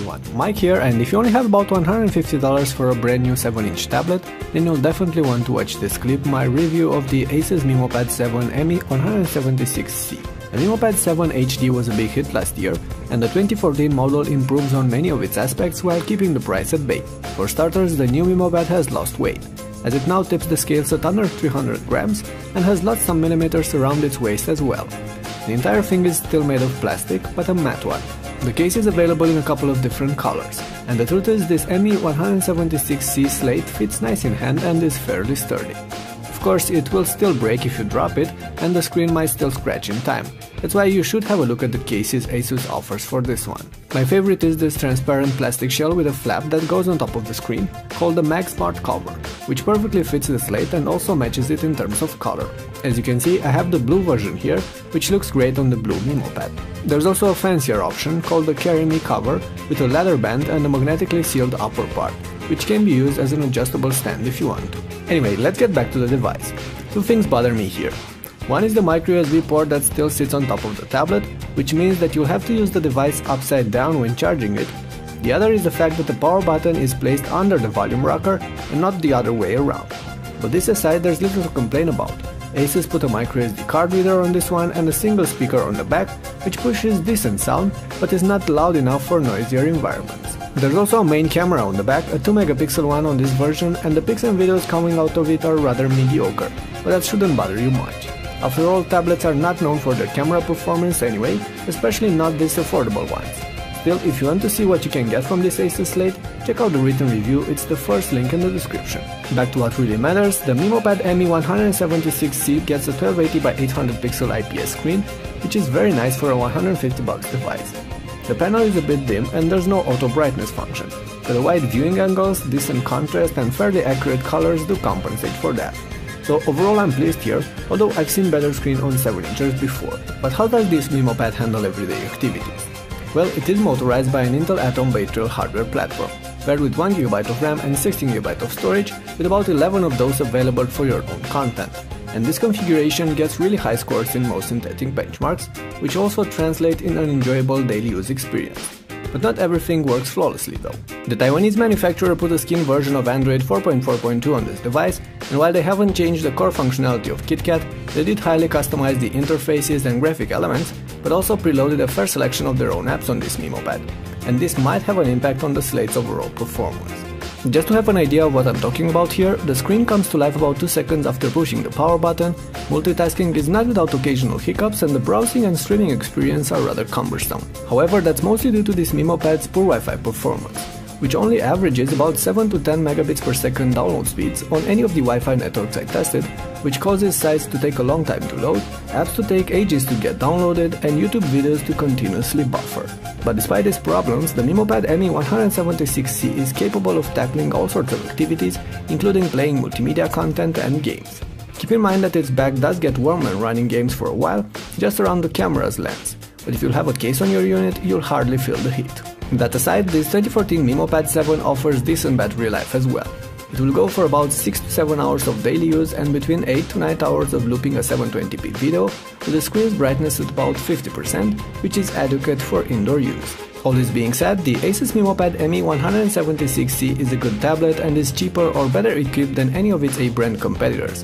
everyone, Mike here, and if you only have about $150 for a brand new 7-inch tablet, then you'll definitely want to watch this clip, my review of the ASUS MeMO 7 ME176C. The MeMO 7 HD was a big hit last year, and the 2014 model improves on many of its aspects while keeping the price at bay. For starters, the new MeMO has lost weight, as it now tips the scales at under 300 grams and has lost some millimeters around its waist as well. The entire thing is still made of plastic, but a matte one. The case is available in a couple of different colors, and the truth is this ME176C slate fits nice in hand and is fairly sturdy. Of course, it will still break if you drop it, and the screen might still scratch in time. That's why you should have a look at the cases ASUS offers for this one. My favorite is this transparent plastic shell with a flap that goes on top of the screen, called the Mag Smart cover, which perfectly fits the slate and also matches it in terms of color. As you can see, I have the blue version here, which looks great on the blue MeMO pad. There's also a fancier option called the Carry Me cover with a leather band and a magnetically sealed upper part, which can be used as an adjustable stand if you want to. Anyway, let's get back to the device. Two things bother me here. One is the micro USB port that still sits on top of the tablet, which means that you'll have to use the device upside down when charging it. The other is the fact that the power button is placed under the volume rocker and not the other way around. But this aside, there's little to complain about. ASUS put a micro SD card reader on this one and a single speaker on the back, which pushes decent sound, but is not loud enough for noisier environments. There's also a main camera on the back, a 2-megapixel one on this version, and the pics and videos coming out of it are rather mediocre, but that shouldn't bother you much. After all, tablets are not known for their camera performance anyway, especially not these affordable ones. Still, if you want to see what you can get from this ASUS slate, check out the written review, it's the first link in the description. Back to what really matters, the MeMO ME176C gets a 1280 by 800 pixel IPS screen, which is very nice for a $150 device. The panel is a bit dim and there's no auto brightness function, but the wide viewing angles, decent contrast and fairly accurate colors do compensate for that. So overall I'm pleased here, although I've seen better screen on 7 inches before. But how does this MeMO pad handle everyday activities? Well, it is motorized by an Intel Atom Bay Trail hardware platform, paired with 1GB of RAM and 16GB of storage, with about 11 of those available for your own content. And this configuration gets really high scores in most synthetic benchmarks, which also translate in an enjoyable daily use experience. But not everything works flawlessly though. The Taiwanese manufacturer put a skin version of Android 4.4.2 on this device, and while they haven't changed the core functionality of KitKat, they did highly customize the interfaces and graphic elements, but also preloaded a fair selection of their own apps on this MeMO pad, and this might have an impact on the slate's overall performance. Just to have an idea of what I'm talking about here, the screen comes to life about 2 seconds after pushing the power button, multitasking is not without occasional hiccups, and the browsing and streaming experience are rather cumbersome. However, that's mostly due to this MeMO pad's poor Wi-Fi performance, which only averages about 7 to 10 megabits per second download speeds on any of the Wi-Fi networks I tested, which causes sites to take a long time to load, apps to take ages to get downloaded, and YouTube videos to continuously buffer. But despite these problems, the MeMO ME176C is capable of tackling all sorts of activities, including playing multimedia content and games. Keep in mind that its back does get warm when running games for a while, just around the camera's lens, but if you'll have a case on your unit, you'll hardly feel the heat. That aside, this 2014 MeMO 7 offers decent battery life as well. It will go for about 6 to 7 hours of daily use and between 8 to 9 hours of looping a 720p video, with the screen's brightness at about 50%, which is adequate for indoor use. All this being said, the ASUS MeMO ME176C is a good tablet and is cheaper or better equipped than any of its A-brand competitors.